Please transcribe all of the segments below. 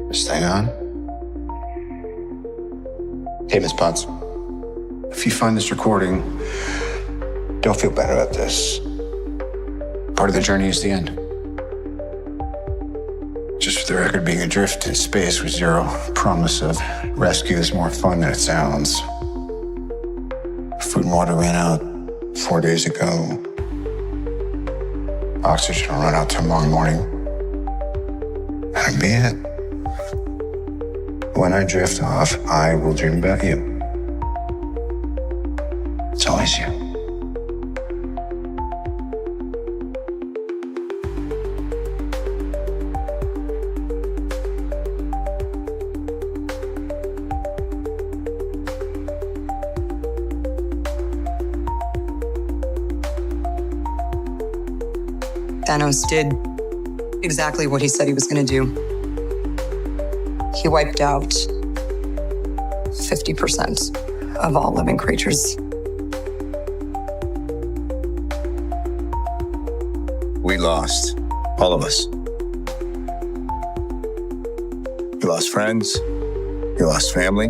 This thing on? Hey, Miss Potts. If you find this recording, don't feel bad about this. Part of the journey is the end. Just for the record, being adrift in space with zero promise of rescue is more fun than it sounds. Food and water ran out 4 days ago. Oxygen will run out tomorrow morning. That'll be it. When I drift off, I will dream about you. It's always you. Thanos did exactly what he said he was going to do. He wiped out 50% of all living creatures. We lost. All of us. We lost friends. We lost family.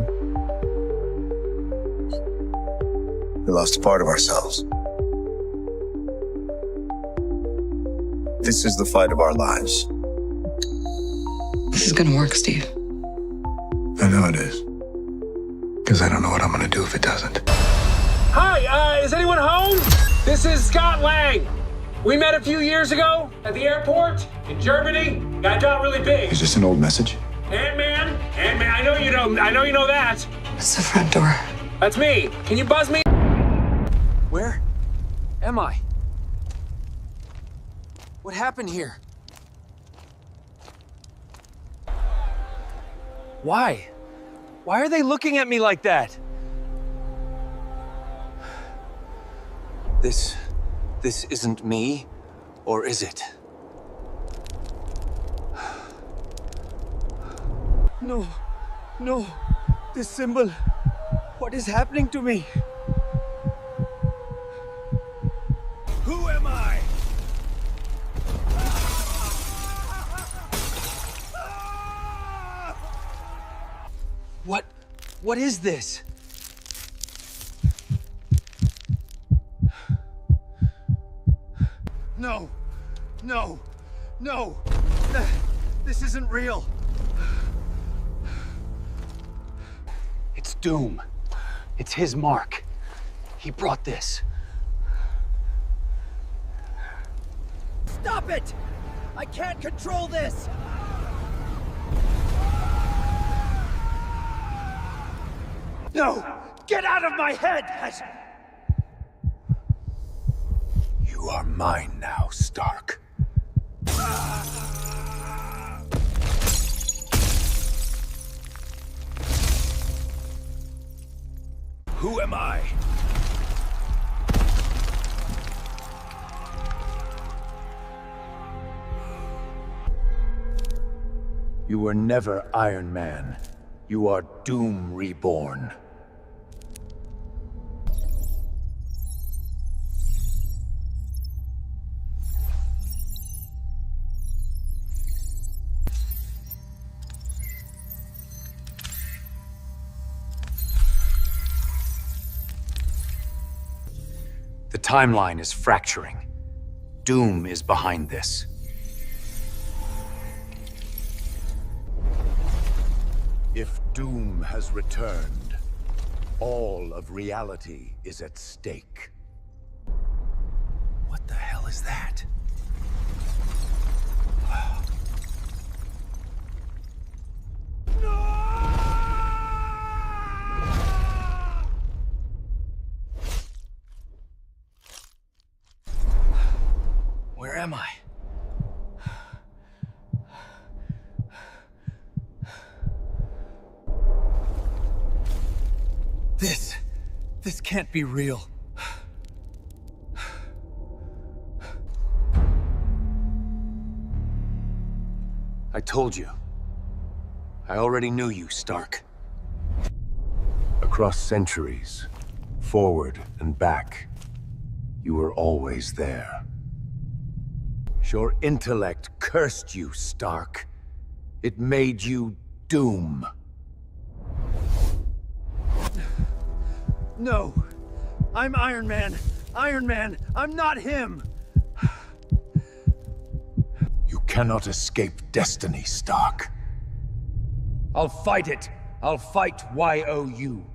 We lost a part of ourselves. This is the fight of our lives. This is going to work, Steve. I know it is. Because I don't know what I'm going to do if it doesn't. Hi, is anyone home? This is Scott Lang. We met a few years ago at the airport in Germany. I got really big. Is this an old message? Ant-Man, I know you know that. It's the front door. That's me. Can you buzz me? Where am I? What happened here? Why? Why are they looking at me like that? This isn't me, or is it? No, this symbol. What is happening to me? Who am I? What is this? No. This isn't real. It's Doom. It's his mark. He brought this. Stop it! I can't control this! No! Get out of my head! You are mine now, Stark. Who am I? You were never Iron Man. You are Doom reborn. The timeline is fracturing. Doom is behind this. If Doom has returned, all of reality is at stake. What the hell is that? Where am I? This can't be real. I told you. I already knew you, Stark. Across centuries, forward and back, you were always there. Your intellect cursed you, Stark. It made you Doom. No! I'm Iron Man! Iron Man! I'm not him! You cannot escape destiny, Stark. I'll fight it! I'll fight YOU!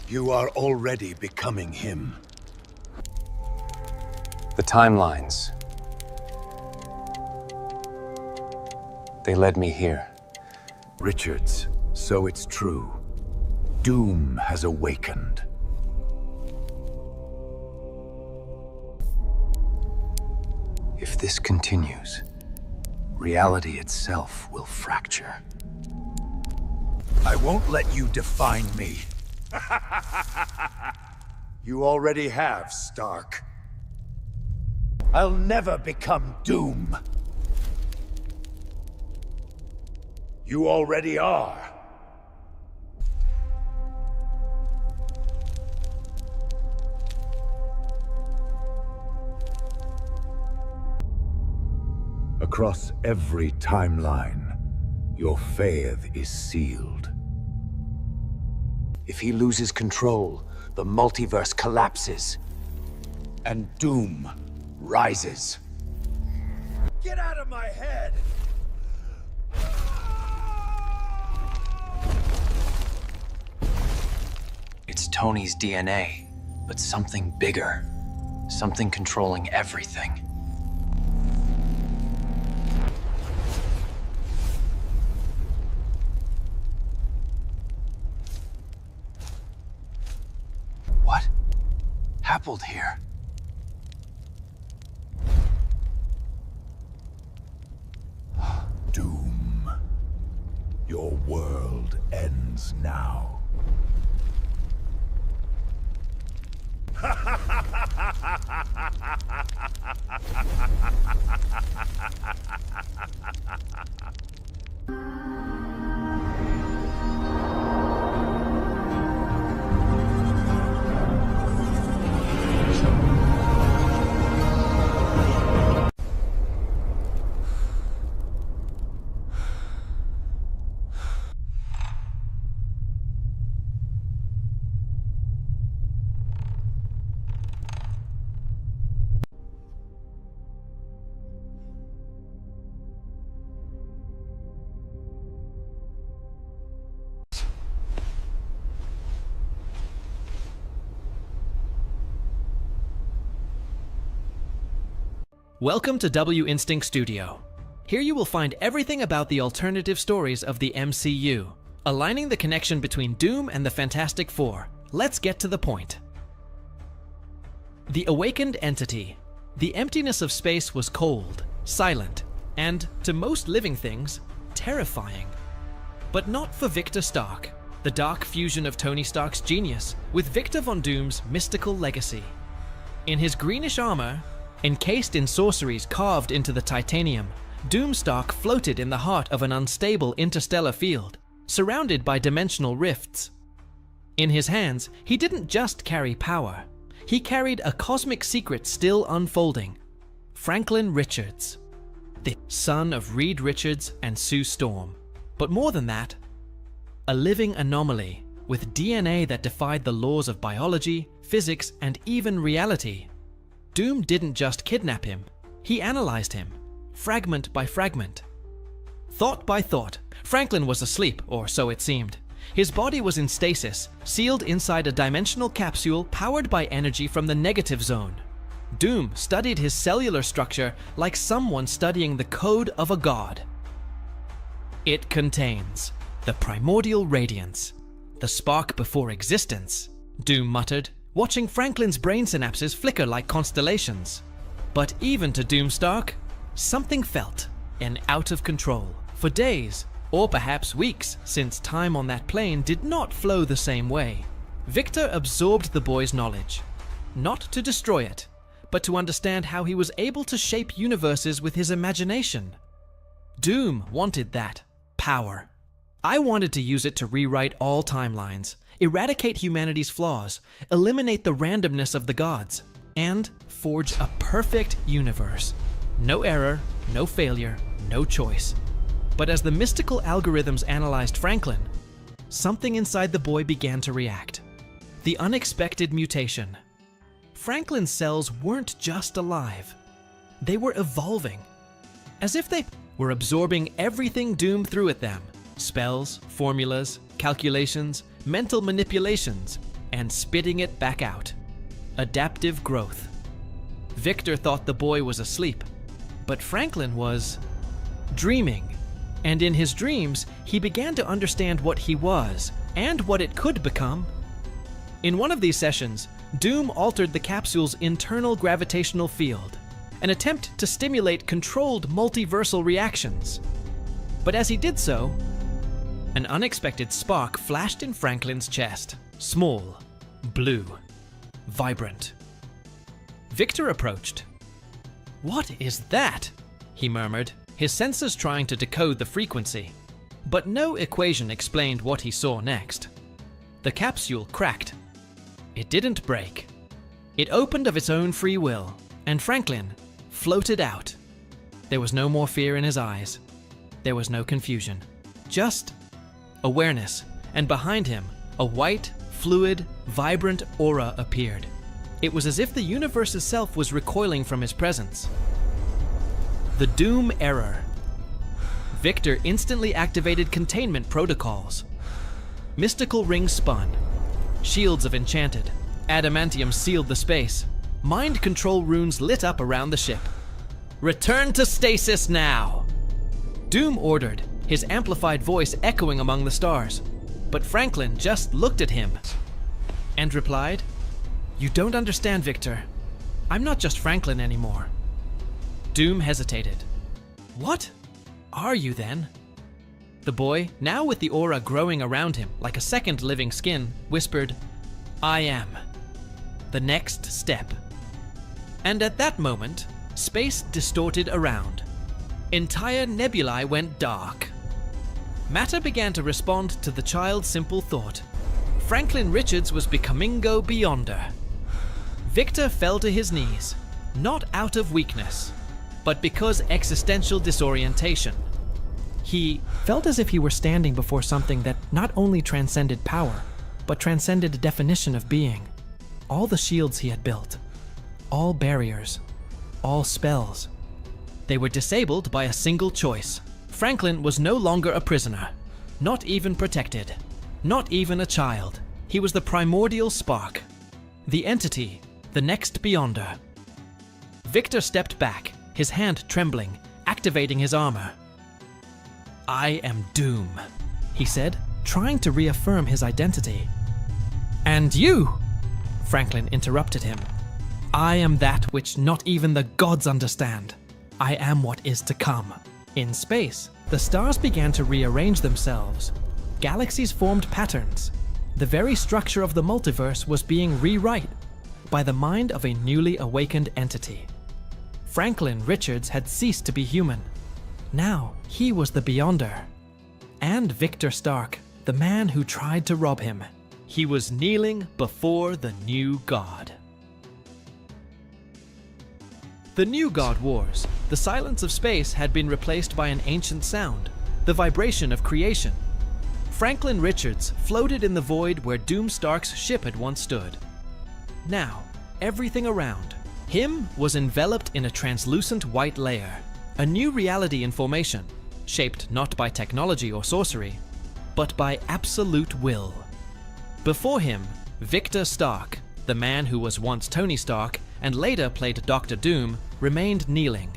You are already becoming him. The timelines. They led me here. Richards, so it's true. Doom has awakened. If this continues, reality itself will fracture. I won't let you define me. You already have, Stark. I'll never become Doom. You already are. Across every timeline, your faith is sealed. If he loses control, the multiverse collapses. And Doom rises. Get out of my head! It's Tony's DNA, but something bigger. Something controlling everything. What happened here? Doom. Your world ends now. Welcome to W Instinct Studio. Here you will find everything about the alternative stories of the MCU, aligning the connection between Doom and the Fantastic Four. Let's get to the point. The awakened entity. The emptiness of space was cold, silent, and, to most living things, terrifying. But not for Victor Stark, the dark fusion of Tony Stark's genius with Victor Von Doom's mystical legacy. In his greenish armor, encased in sorceries carved into the titanium, Doomstark floated in the heart of an unstable interstellar field, surrounded by dimensional rifts. In his hands, he didn't just carry power. He carried a cosmic secret still unfolding. Franklin Richards, the son of Reed Richards and Sue Storm. But more than that, a living anomaly with DNA that defied the laws of biology, physics, and even reality. Doom didn't just kidnap him, he analyzed him, fragment by fragment. Thought by thought, Franklin was asleep, or so it seemed. His body was in stasis, sealed inside a dimensional capsule powered by energy from the negative zone. Doom studied his cellular structure like someone studying the code of a god. It contains the primordial radiance, the spark before existence, Doom muttered, watching Franklin's brain synapses flicker like constellations. But even to Doomstark, something felt out of control. For days, or perhaps weeks, since time on that plane did not flow the same way, Victor absorbed the boy's knowledge, not to destroy it, but to understand how he was able to shape universes with his imagination. Doom wanted that power. I wanted to use it to rewrite all timelines, eradicate humanity's flaws, eliminate the randomness of the gods, and forge a perfect universe. No error, no failure, no choice. But as the mystical algorithms analyzed Franklin, something inside the boy began to react. The unexpected mutation. Franklin's cells weren't just alive. They were evolving. As if they were absorbing everything Doom threw at them. Spells, formulas, calculations, mental manipulations, and spitting it back out. Adaptive growth. Victor thought the boy was asleep, but Franklin was dreaming. And in his dreams, he began to understand what he was and what it could become. In one of these sessions, Doom altered the capsule's internal gravitational field, an attempt to stimulate controlled multiversal reactions. But as he did so, an unexpected spark flashed in Franklin's chest. Small, blue, vibrant. Victor approached. "What is that?" he murmured, his senses trying to decode the frequency. But no equation explained what he saw next. The capsule cracked. It didn't break. It opened of its own free will, and Franklin floated out. There was no more fear in his eyes. There was no confusion. Just awareness, and behind him, a white, fluid, vibrant aura appeared. It was as if the universe itself was recoiling from his presence. The Doom error. Victor instantly activated containment protocols. Mystical rings spun. Shields of enchanted adamantium sealed the space. Mind control runes lit up around the ship. "Return to stasis now!" Doom ordered, his amplified voice echoing among the stars. But Franklin just looked at him and replied, "You don't understand, Victor. I'm not just Franklin anymore." Doom hesitated. "What are you then?" The boy, now with the aura growing around him like a second living skin, whispered, "I am. The next step." And at that moment, space distorted around. Entire nebulae went dark. Matter began to respond to the child's simple thought. Franklin Richards was becomingo beyonder. Victor fell to his knees, not out of weakness, but because existential disorientation. He felt as if he were standing before something that not only transcended power, but transcended definition of being. All the shields he had built, all barriers, all spells, they were disabled by a single choice. Franklin was no longer a prisoner, not even protected, not even a child. He was the primordial spark, the entity, the next beyonder. Victor stepped back, his hand trembling, activating his armor. "I am Doom," he said, trying to reaffirm his identity. "And you?" Franklin interrupted him. "I am that which not even the gods understand. I am what is to come." In space, the stars began to rearrange themselves. Galaxies formed patterns. The very structure of the multiverse was being rewritten by the mind of a newly awakened entity. Franklin Richards had ceased to be human. Now he was the Beyonder. And Victor Stark, the man who tried to rob him. He was kneeling before the new god. The new god wars. The silence of space had been replaced by an ancient sound, the vibration of creation. Franklin Richards floated in the void where Doom Stark's ship had once stood. Now, everything around him was enveloped in a translucent white layer, a new reality in formation, shaped not by technology or sorcery, but by absolute will. Before him, Victor Stark, the man who was once Tony Stark and later played Dr. Doom, remained kneeling.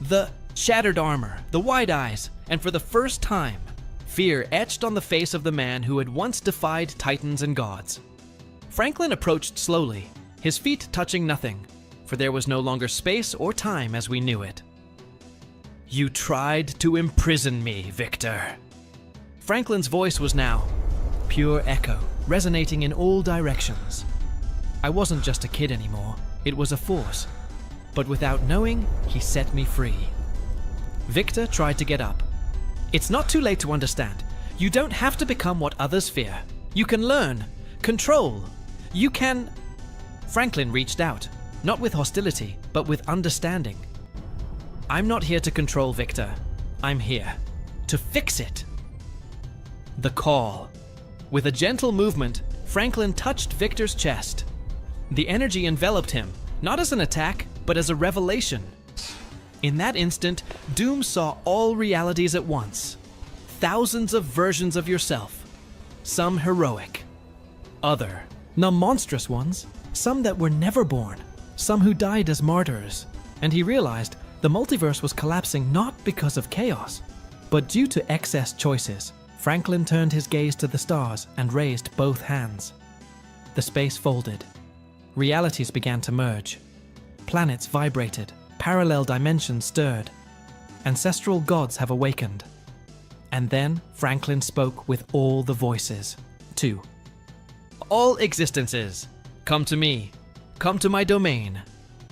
The shattered armor, the wide eyes, and for the first time, fear etched on the face of the man who had once defied titans and gods. Franklin approached slowly, his feet touching nothing, for there was no longer space or time as we knew it. "You tried to imprison me, Victor." Franklin's voice was now pure echo, resonating in all directions. I wasn't just a kid anymore, it was a force. But without knowing, he set me free. Victor tried to get up. "It's not too late to understand. You don't have to become what others fear. You can learn, control. You can..." Franklin reached out, not with hostility, but with understanding. I'm not here to control Victor. I'm here to fix it. The call. With a gentle movement, Franklin touched Victor's chest. The energy enveloped him, not as an attack, but as a revelation. In that instant, Doom saw all realities at once. Thousands of versions of yourself. Some heroic. Other, the monstrous ones. Some that were never born. Some who died as martyrs. And he realized the multiverse was collapsing not because of chaos, but due to excess choices. Franklin turned his gaze to the stars and raised both hands. The space folded. Realities began to merge. Planets vibrated. Parallel dimensions stirred. Ancestral gods have awakened. And then Franklin spoke with all the voices. 2. All existences, come to me. Come to my domain.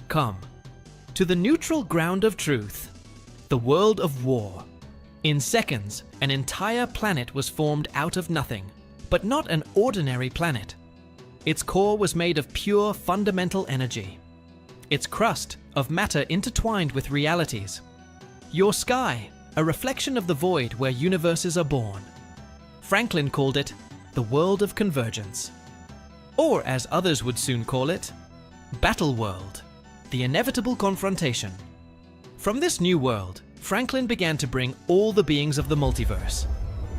Come. To the neutral ground of truth. The world of war. In seconds, an entire planet was formed out of nothing, but not an ordinary planet. Its core was made of pure, fundamental energy. Its crust of matter intertwined with realities. Your sky, a reflection of the void where universes are born. Franklin called it the world of convergence. Or, as others would soon call it, Battle World, the inevitable confrontation. From this new world, Franklin began to bring all the beings of the multiverse.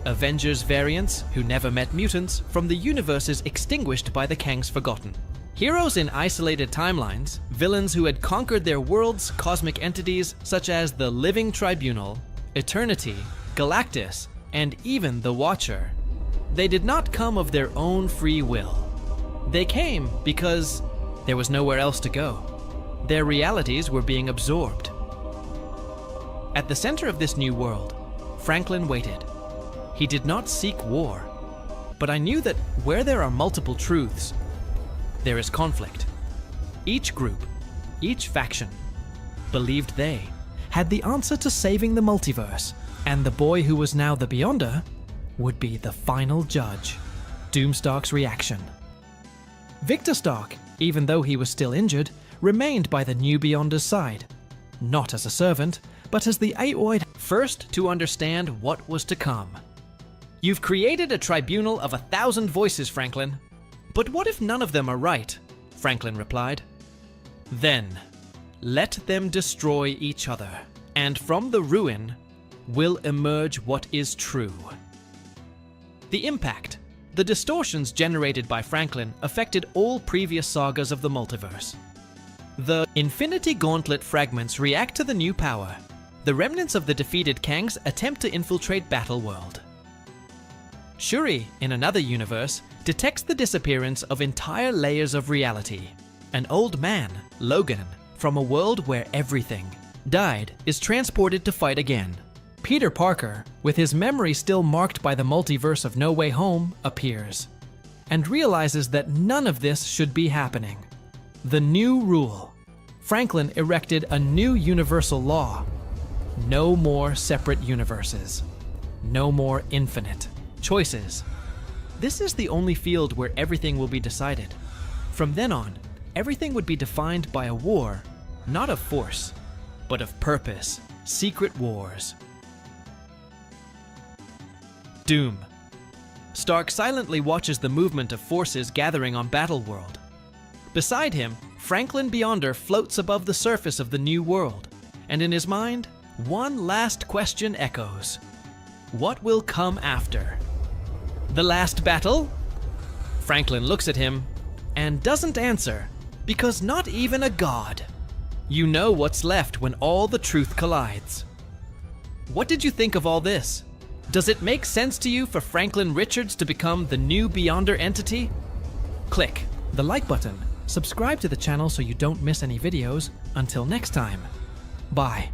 Avengers variants who never met mutants from the universes extinguished by the Kangs Forgotten. Heroes in isolated timelines, villains who had conquered their worlds, cosmic entities such as the Living Tribunal, Eternity, Galactus, and even the Watcher. They did not come of their own free will. They came because there was nowhere else to go. Their realities were being absorbed. At the center of this new world, Franklin waited. He did not seek war, but I knew that where there are multiple truths, there is conflict. Each group, each faction, believed they had the answer to saving the multiverse, and the boy who was now the Beyonder would be the final judge. Doomstark's reaction. Victor Stark, even though he was still injured, remained by the new Beyonder's side, not as a servant, but as the Aoid first to understand what was to come. You've created a tribunal of 1,000 voices, Franklin. But what if none of them are right? Franklin replied. Then, let them destroy each other, and from the ruin will emerge what is true. The impact, the distortions generated by Franklin affected all previous sagas of the multiverse. The Infinity Gauntlet fragments react to the new power. The remnants of the defeated Kangs attempt to infiltrate Battleworld. Shuri, in another universe, detects the disappearance of entire layers of reality. An old man, Logan, from a world where everything died, is transported to fight again. Peter Parker, with his memory still marked by the multiverse of No Way Home, appears, and realizes that none of this should be happening. The new rule. Franklin erected a new universal law. No more separate universes. No more infinite choices. This is the only field where everything will be decided. From then on, everything would be defined by a war, not of force, but of purpose. Secret wars. Doom. Stark silently watches the movement of forces gathering on Battleworld. Beside him, Franklin Beyonder floats above the surface of the new world, and in his mind, one last question echoes. What will come after? The last battle? Franklin looks at him and doesn't answer, because not even a god. You know what's left when all the truth collides. What did you think of all this? Does it make sense to you for Franklin Richards to become the new Beyonder entity? Click the like button, subscribe to the channel so you don't miss any videos. Until next time, bye.